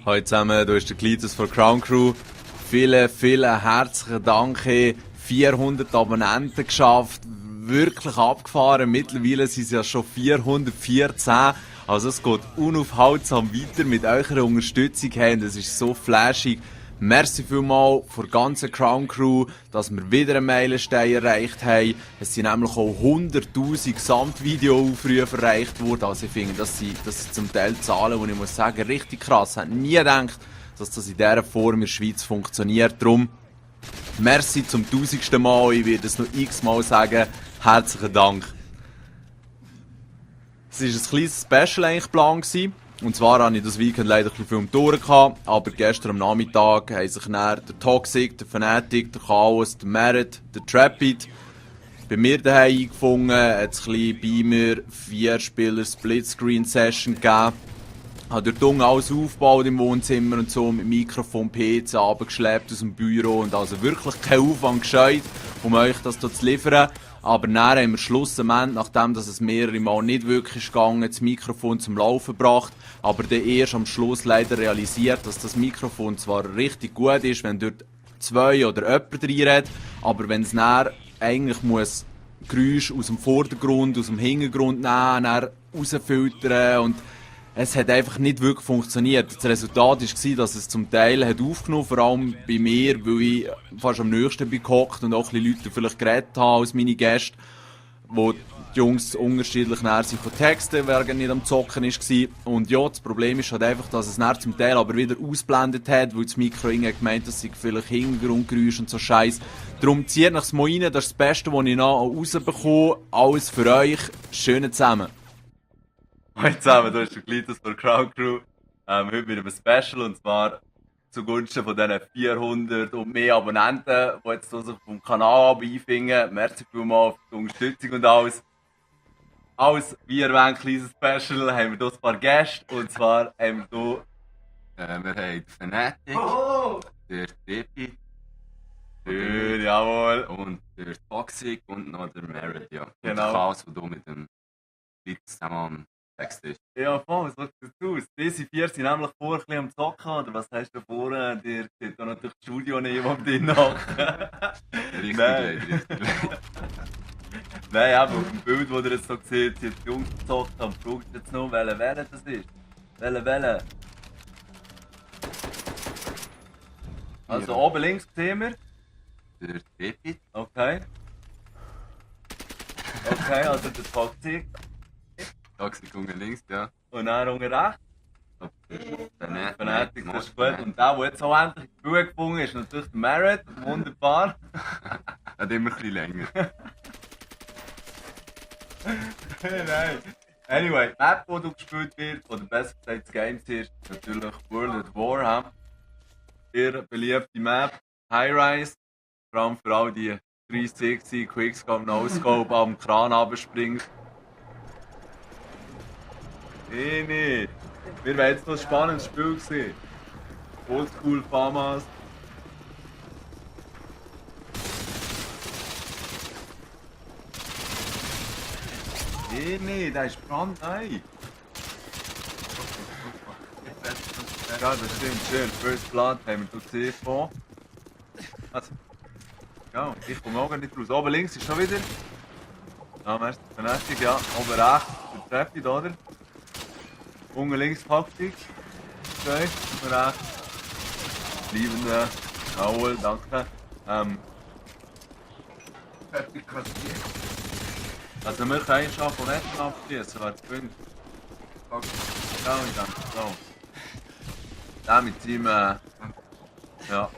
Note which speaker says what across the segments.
Speaker 1: Hallo zusammen, hier ist der Klitus von Crown Crew. Vielen herzlichen Dank. 400 Abonnenten geschafft. Wirklich abgefahren. Mittlerweile sind es ja schon 414. Also es geht unaufhaltsam weiter mit eurer Unterstützung. Hey, das ist so flashig. Merci vielmals von der ganzen Crown Crew, dass wir wieder einen Meilenstein erreicht haben. Es sind nämlich auch 100'000 Gesamtvideo-Aufrufe erreicht worden. Also ich finde, das sind zum Teil Zahlen, die ich muss sagen, richtig krass. Ich hätte nie gedacht, dass das in dieser Form in der Schweiz funktioniert. Darum, merci zum 1000. Mal. Ich werde es noch x-mal sagen. Herzlichen Dank. Es war ein kleines Special eigentlich geplant. Und zwar hatte ich das Weekend leider ein bisschen viel um die Ohren gehabt, aber gestern am Nachmittag haben sich dann der Toxic, der Fanatic, der Chaos, der Merit, der Trapid bei mir daheim eingefunden, hat es ein bisschen bei mir 4-Spieler Splitscreen-Session gegeben. Habe dort unten alles aufgebaut im Wohnzimmer und so, mit Mikrofon, PC runtergeschleppt aus dem Büro und also wirklich kein Aufwand gescheut, um euch das hier zu liefern. Aber dann haben wir schlussendlich, nachdem dass es mehrere Mal nicht wirklich ist gegangen, das Mikrofon zum Laufen gebracht, aber dann erst am Schluss leider realisiert, dass das Mikrofon zwar richtig gut ist, wenn dort 2 oder jemand reinredet, aber wenn es dann eigentlich muss Geräusche aus dem Vordergrund, aus dem Hintergrund nehmen, dann rausfiltern und es hat einfach nicht wirklich funktioniert. Das Resultat war, dass es zum Teil hat aufgenommen, vor allem bei mir, weil ich fast am nächsten bin gehockt und auch ein bisschen Leute vielleicht geredet habe als meine Gäste, wo die Jungs unterschiedlich näher sind von Texten, während nicht am Zocken war. Und ja, das Problem ist halt einfach, dass es näher zum Teil aber wieder ausblendet hat, weil das Mikro irgendwie gemeint hat, das sei vielleicht Hintergrundgeräusche und so Scheiß. Darum zieht euch mal rein, das ist das Beste, was ich noch rausbekomme. Alles für euch. Schönen zusammen. Hallo zusammen, hier ist der Klitus von Crown Crew. Heute mit einem Special und zwar zugunsten von diesen 400 und mehr Abonnenten, die jetzt sich vom Kanal einfinden. Merci vielmals für die Unterstützung und alles. Als wie erwähnt, kleines Special, haben wir hier ein paar Gäste und zwar haben wir hier...
Speaker 2: wir haben den Fanatic, der Depi,
Speaker 1: jawohl.
Speaker 2: Und der Toxic und noch der Merit, ja. Und
Speaker 1: Genau.
Speaker 2: der Chaos, der hier mit dem Leuten zusammen am Text ist.
Speaker 1: Ja, voll, was sieht das aus? Diese 4 sind nämlich vor ein bisschen am Zocken, oder was hast du vor? Dir sieht da natürlich das Studio nicht, wo drin hocken.
Speaker 2: Richtig
Speaker 1: Nein.
Speaker 2: leid.
Speaker 1: Nein, aber auf dem Bild, das ihr jetzt so seht, sind die Jungs gezockt und fragt jetzt noch, welcher das ist. Welcher? Also oben links sehen wir.
Speaker 2: Der Depi.
Speaker 1: Okay. Okay, also der Toxic.
Speaker 2: Toxic unten links, ja.
Speaker 1: Und dann unten rechts.
Speaker 2: Fanatic,
Speaker 1: Das ist gut. Und der jetzt auch endlich ins Spiel gefunden ist, natürlich der Merit. Wunderbar.
Speaker 2: Hat immer ein bisschen länger.
Speaker 1: Nein. Anyway, die Map, die du gespielt wird, oder besser gesagt das Game ist, natürlich World at War. Ihr beliebte Map, High Rise. Vor allem für all die 360, Quickscope, No-Scope am Kran runterspringt. Nicht. Wir werden jetzt noch ein spannendes Spiel sehen. Oldschool Famas. Nicht, der ist brandneu. Ja, das stimmt, schön. First Blood haben wir gesehen von. Also, ja, ich komme auch nicht raus. Oben links ist schon wieder. Ja, merci, Fanatic, ja. Oben rechts, der Trapid, oder? Unten links Taktik. Okay, oben rechts. Bleibende. Jawohl, danke. Fertig kassiert. Also wir können schon von Wetten abschließen, wer gewinnt. Ja, ich denke so. Der mit seinem ja,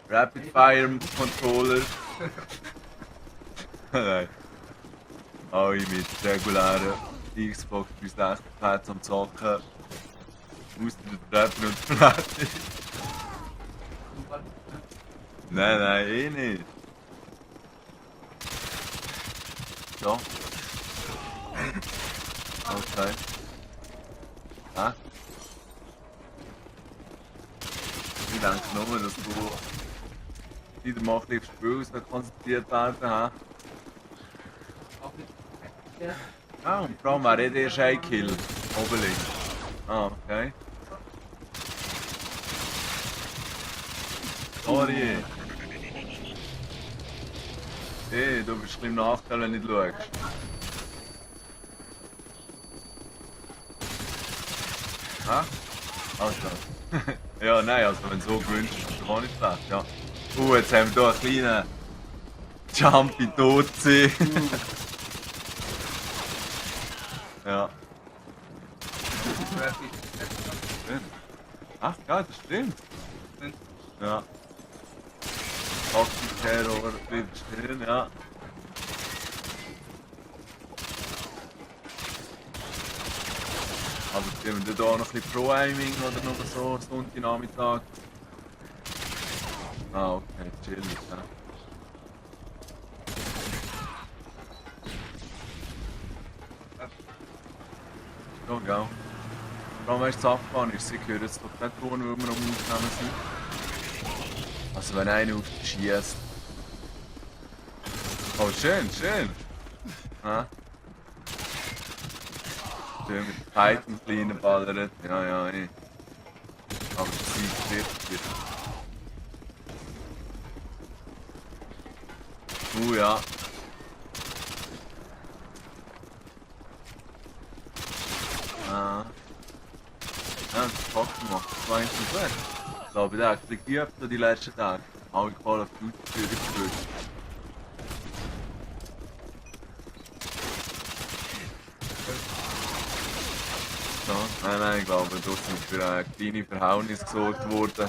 Speaker 1: Rapid Fire Controller. Nein. Alle mit regulären Xbox 360 Pads am Zocken. Außer der Trapper und Fanatic. Nein, eh nicht. So. Okay. Hä? Ich denke nur, dass du wieder mal ein bisschen aufs Spiel konzentriert werden. Ja, und vor allem wäre der erst ein Kill. Oben links. Ah, okay. Sorry. Hey, du bist ein bisschen im Nachteil, wenn du nicht schaust. Hä? Also. Ja, nein, also wenn du so gewünscht ist, ist doch auch nicht schlecht, ja. Jetzt haben wir hier einen kleinen Jumpy Totsee. Ja. Ach ja, das stimmt. Ja. Toxic Terror, bleibt stehen, ja. Aber geben wir da noch ein bisschen Pro-Aiming oder noch so, Sonntagnachmittag? Ah, okay, chillig, ja. Ja, gell. Vor allem, weißt du, das Abfahren ist, sie hören jetzt doch nicht tun, weil wir am Aufnehmen sind. Also wenn einer auf dich schiesst. Oh, schön, schön. Ja. Schön mit Titan kleinen ballern. Ja, ja, eh. Aber das Sieg wird wieder. Ja. Ja, das packt gemacht. Das war eigentlich gut. Ich glaube, der hat ein bisschen geübt die letzten Tage. Alle Call of Duty durchgeführt. So, nein, ich glaube, dort sind für eine kleine Verhältnis gesorgt worden.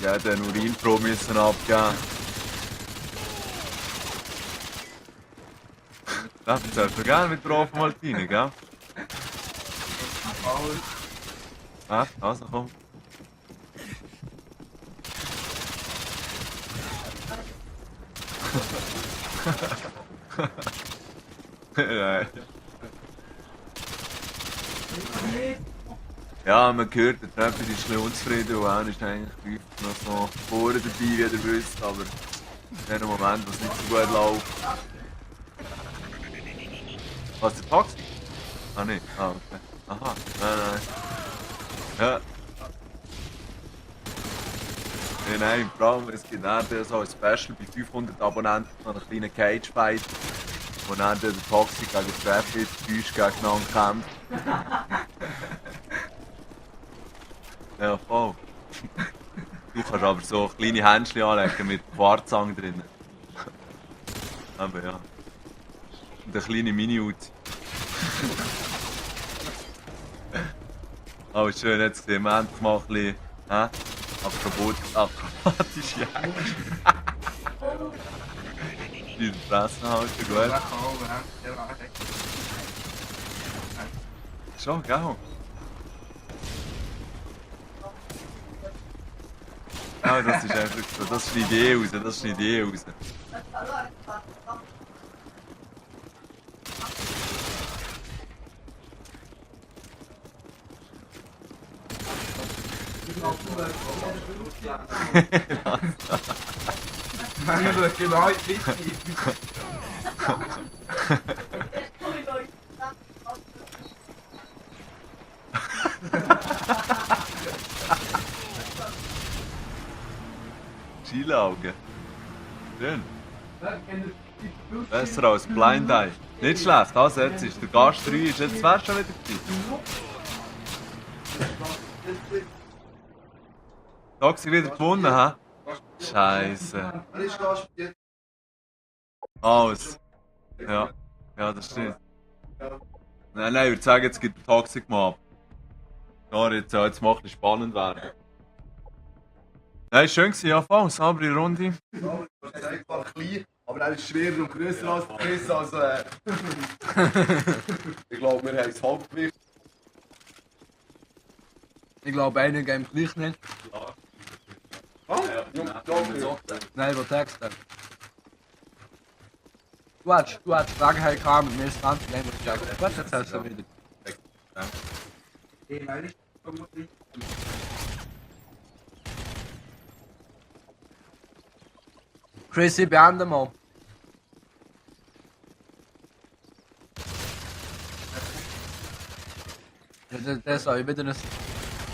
Speaker 1: Die hat eine Urinprobe müssen abgeben. Das erzählst du gerne mit Prof Maltini, gell? Also komm. Nein. Ja, man hört, der Trapper ist ein bisschen unzufrieden und er ist eigentlich noch so vorne dabei, wie ihr wisst, aber in dem Moment, wo es nicht so gut läuft. Was, der Toxic? Ah, nicht? Ah, okay. Aha, nein. Ja. Ja, nein, vor allem, es gibt dann so ein Special bei 500 Abonnenten, so einen kleinen Cage-Fight, wo dann der Toxic gegen Traffic, Feuer gegeneinander kämpft. Ja, voll. Du kannst aber so kleine Händchen anlegen mit Quarzang drin. Aber ja. Und eine kleine Mini-Uzi. Aber schön, jetzt gesehen, wir haben endlich mal ein bisschen akrobatisch jagen. Die Fresse halten, gut. Schon, gell? Ja, das ist einfach so, das schneidet eh raus, das schneidet eh raus.
Speaker 3: Genau,
Speaker 1: Skilaugen. Schön. Besser als Blind Eye. Nicht schlecht, also jetzt ist der Gast 3, ist jetzt wärst schon wieder dabei. Toxic wieder gewonnen, hä? Scheiße. Alles. Ja, das stimmt. Nein, ich würde sagen, jetzt gibt der Toxic mal ab. Ja, jetzt macht es ein bisschen spannend werden. Nein, schön gewesen, ja, voll, saubere Runde.
Speaker 3: Ja, das ist einfach klein, aber er ist schwerer und grösser als der Chris, also ich glaube, wir haben das Hauptgewicht.
Speaker 4: Ich glaube, einer Game gleich nicht.
Speaker 3: Ah, ja.
Speaker 4: Nein, der Texter. Du hast Fragen gehabt mit mir, ist 20 Game gesagt. Was erzählst du wieder? Chrissy, beende mal. Ja, das soll ich wieder ein...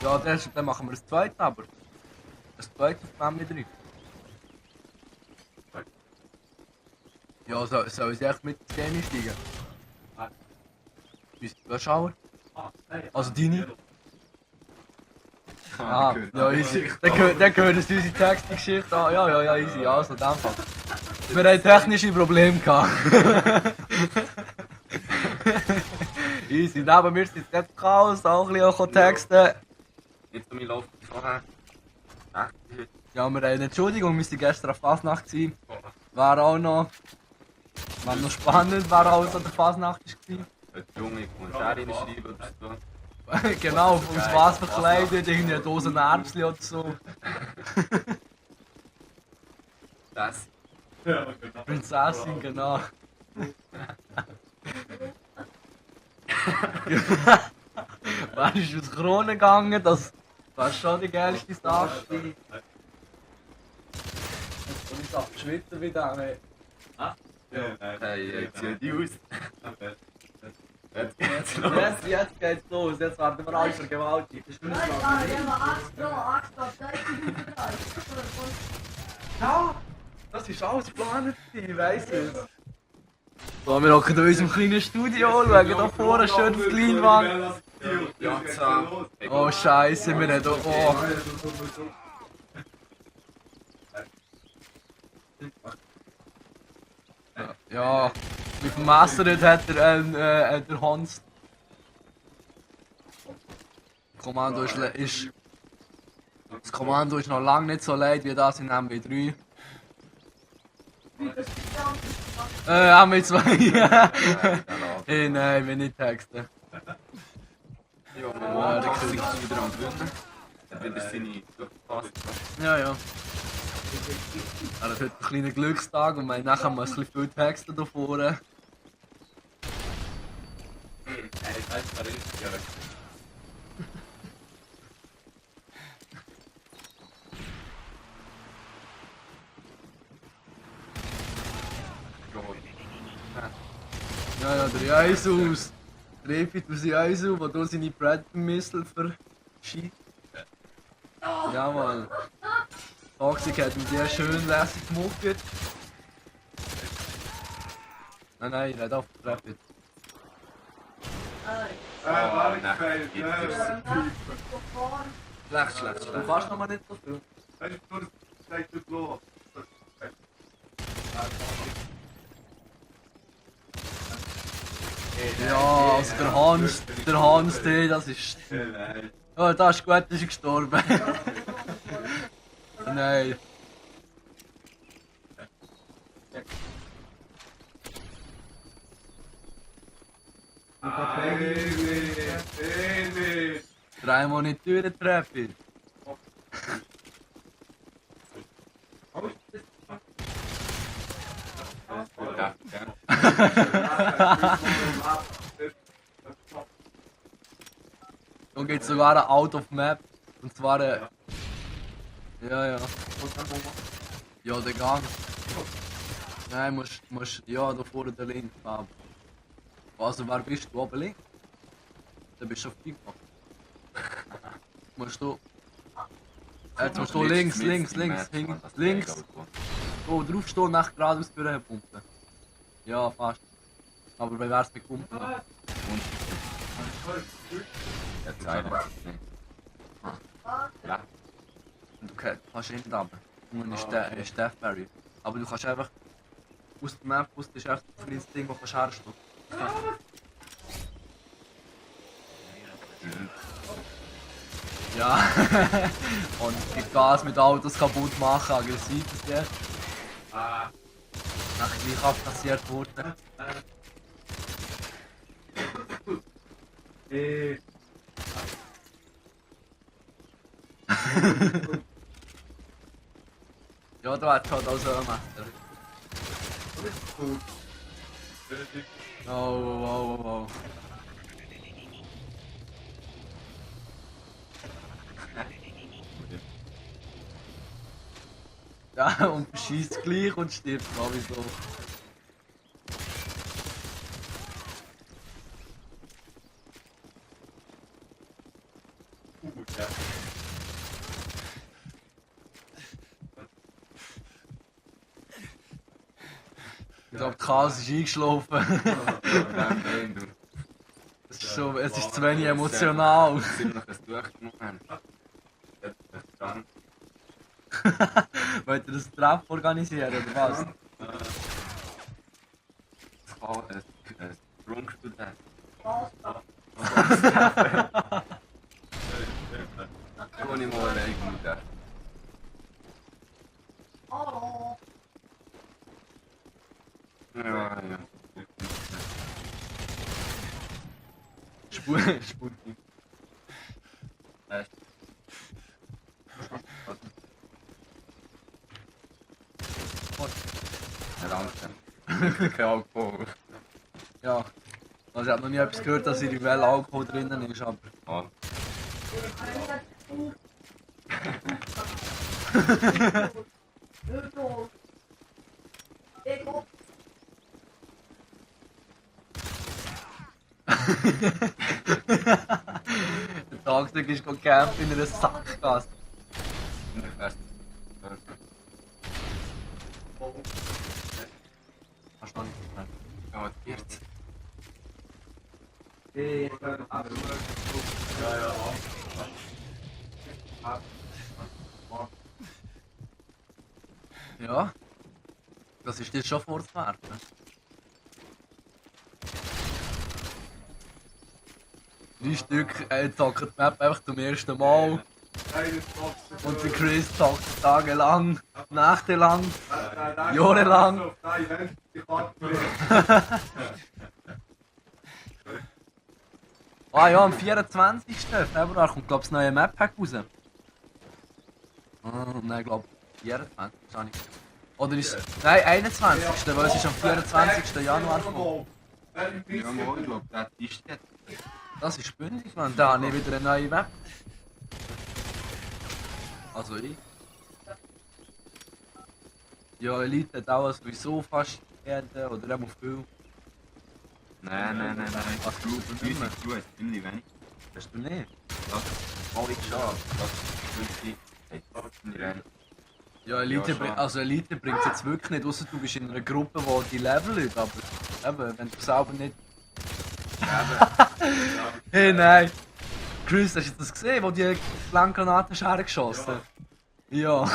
Speaker 4: Ja, dann machen wir das zweite, aber... zweite Aufnahme mit rein. Ja, soll ich echt mit ins Game einsteigen? Bist du Schauer? Also deine? Ah, ja, easy. Dann gehört sie unsere Textgeschichte an. Ja, easy. Also, in dem Fall. Wir hatten technische Probleme gehabt. Easy. Neben mir sitzt jetzt Chaos, auch ein bisschen texten.
Speaker 2: Jetzt um mich läuft vorher.
Speaker 4: Ja, wir haben eine Entschuldigung, wir waren gestern auf Fasnacht. War auch noch spannend, war auch so der Fasnacht war.
Speaker 2: Heute Junge, ich muss auch reinschreiben oder so.
Speaker 4: Genau, auf uns was verkleidet, irgendwie eine Dose Erbsli oder so.
Speaker 2: Das.
Speaker 4: Prinzessin, genau. Wer ist aus Krone gegangen? Das war schon die geilste Sache. Jetzt bin ich auf Schwitzen wieder.
Speaker 2: Hey, jetzt sieht die aus.
Speaker 4: Jetzt geht's los, jetzt werden wir alle vergewaltigt. Ja, das ist alles geplant, ich weiss es. So, wir hocken in unserem kleinen Studio, schauen hier vorne schön auf die Leinwand.
Speaker 2: Ja, so.
Speaker 4: Oh Scheiße, wir haben hier... Oh. Ja, mit dem Messer dort hat der Hans. Das Kommando ist noch lange nicht so leid wie das in MW3. MW2. Nein, wir nicht texten.
Speaker 2: Ja, man kriegt sich wieder am Gewinnen. Dann wird er seine Pass.
Speaker 4: Ja. Er hat heute einen kleinen Glückstag und wir haben nachher mal ein bisschen viel Texte da vorne. Ja, der Jesus. Trefft aus Jesus, der hier seine Predator-Missile verschießt. Jawohl. Toxic hat ihm die schön lässig gemuckert. Nein, er hat aufgetreffet. Schlecht. Du kannst noch mal nicht so viel. Ja, also der Hans, das ist... Oh, das ist gut, ist er gestorben. Nein. Dreimal in die Türen treffen. Und geht sogar ein Out of Map. Und zwar ja. Ja, der Gang. Nein, musst ja, da vorne der links. Also, wer bist du? Oben links? Dann bist du auf die gemacht. Musst du. Jetzt musst du links. Links. Oh, draufstehen und nach geradeaus pumpen. Ja, fast. Aber wer wär's mit Pumpen?
Speaker 2: Jetzt einer. Ja.
Speaker 4: Du kannst hinten runter. Und ist Death Barrier. Aber du kannst einfach aus der Map, das ist echt ein kleines Ding, das kannst herstellen. Ja. Und gibt Gas mit Autos kaputt machen, aggressiv ist der. Nachher gleich abkassiert worden. Ja, da hat halt auch so ein Messer. Oh. Ja, und schießt gleich und stirbt sowieso. glaube, die Chaos ist eingeschlafen.
Speaker 2: Dann gehen du.
Speaker 4: Es ist zu wenig emotional.
Speaker 2: Sind wir noch ein Tuch genommen? Dran.
Speaker 4: Wollt ihr das Treffen organisieren oder was?
Speaker 2: Das kann ein Grundstudent. Geh nicht mal allein mit der. Ja, ja.
Speaker 4: Sputnik.
Speaker 2: Danke. Kein Alkohol.
Speaker 4: Ja. Also ich habe noch nie etwas gehört, dass in Rivelle Alkohol drinnen ist, aber...
Speaker 2: Ah.
Speaker 4: Der Tagstag ist campen in einer Sackgasse. Hast du noch nicht gehört?
Speaker 2: Ja, jetzt.
Speaker 4: Ja. Das ist dir schon vorzuwerfen. Drei Stück zocken die Map einfach zum ersten Mal. Und der Chris zockt tagelang, nächtelang, jahrelang. Ah ja, am 24. Februar kommt glaube ich das neue Map-Pack raus. Nein, glaube 24. Habe ich. Oder ist nein, 21. Weil es ist am 24. Januar gekommen.
Speaker 2: Ja, mal, ich glaube, das ist jetzt.
Speaker 4: Das ist bündig, man. Da habe ich wieder eine neue Map. Also ich. Ja, Elite hat auch sowieso fast Erde oder auch viel.
Speaker 2: Nein.
Speaker 4: Was
Speaker 2: Du,
Speaker 4: du nicht mehr?
Speaker 2: du hast ziemlich wenig.
Speaker 4: Hast du nicht?
Speaker 2: Das habe ich schon. Das ist wirklich. Hey, ziemlich wenig.
Speaker 4: Ja, Elite,
Speaker 2: Ja, schon.
Speaker 4: Elite bringt es jetzt wirklich nicht, außer du bist in einer Gruppe, wo die leveln, aber eben, wenn du selber nicht... Hey, nein! Chris, hast du das gesehen, wo die Flankgranaten geschossen haben? Ja.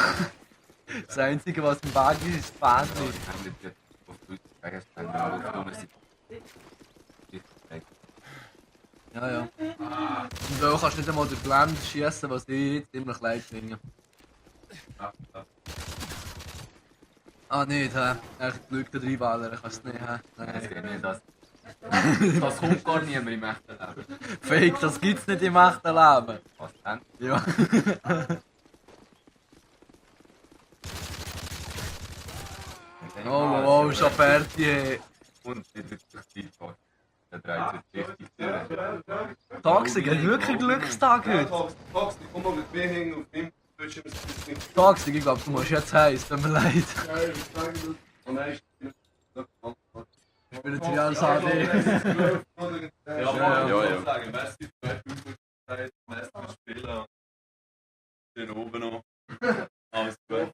Speaker 4: Das Einzige, was im Weg ist, ist das Fähnchen.
Speaker 2: Ich kann nicht auf Deutsch sagen, es kann nur auf Nummer sein.
Speaker 4: Ja, ja. Und du kannst nicht einmal durch die Blende schießen, was ich ziemlich leid finde. Ah, nicht, hä? Echt Glück der Rivalen, kannst du nicht, hä?
Speaker 2: Das
Speaker 4: Nein.
Speaker 2: geht nicht, das. Das kommt gar niemand im echten Leben.
Speaker 4: Fake, das gibt's nicht im echten Leben.
Speaker 2: Was denn?
Speaker 4: Ja. Oh, schon fertig.
Speaker 2: Und der wird sich Zeit vor. Der dreht sich richtig durch.
Speaker 4: Toxic hat wirklich einen Glückstag heute.
Speaker 3: Toxic, komm mal mit mir hin und nimm Bildschirm.
Speaker 4: Toxic, ich glaube, du musst jetzt heim, es tut mir leid.
Speaker 3: Und dann ist
Speaker 4: Ich bin jetzt wieder als HD.
Speaker 2: Ja.
Speaker 3: sagen, Messi, 2000, Messi spielen. Den oben noch. Alles gut.